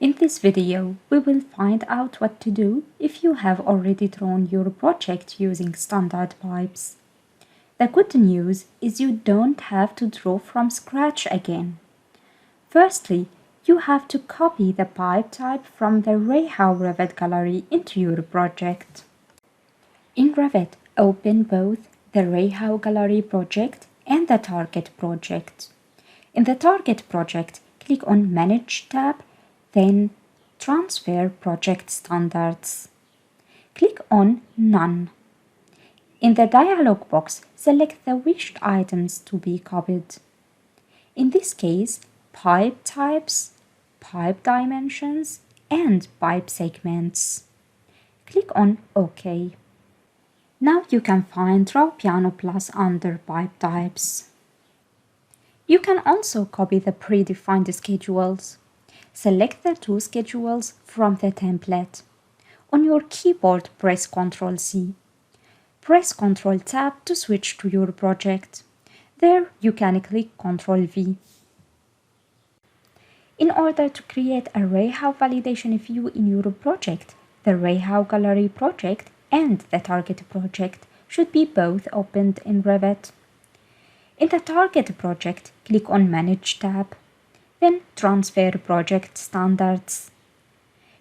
In this video, we will find out what to do if you have already drawn your project using standard pipes. The good news is you don't have to draw from scratch again. Firstly, you have to copy the pipe type from the REHAU Revit gallery into your project. In Revit, open both the REHAU gallery project and the target project. In the target project, click on Manage tab, then Transfer Project Standards. Click on None. In the dialog box, select the wished items to be copied. In this case, pipe types, pipe dimensions, and pipe segments. Click on OK. Now you can find RAUPIANO Plus under pipe types. You can also copy the predefined schedules. Select the two schedules from the template. On your keyboard, press Ctrl+C. Press Ctrl+Tab to switch to your project. There you can click Ctrl+V. In order to create a REHAU validation view in your project, the REHAU Gallery project and the target project should be both opened in Revit. In the target project, click on Manage tab, then Transfer Project Standards.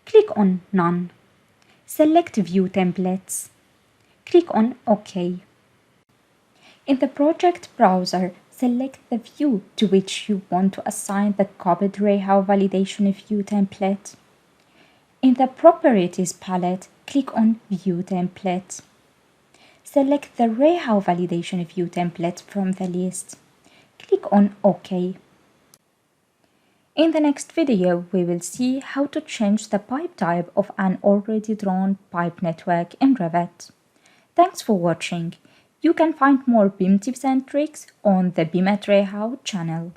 Click on None. Select View Templates. Click on OK. In the project browser, select the view to which you want to assign the copied REHAU validation view template. In the Properties palette, click on View Template. Select the REHAU validation view template from the list. Click on OK. In the next video, we will see how to change the pipe type of an already drawn pipe network in Revit. Thanks for watching. You can find more BIM tips and tricks on the BIM at REHAU channel.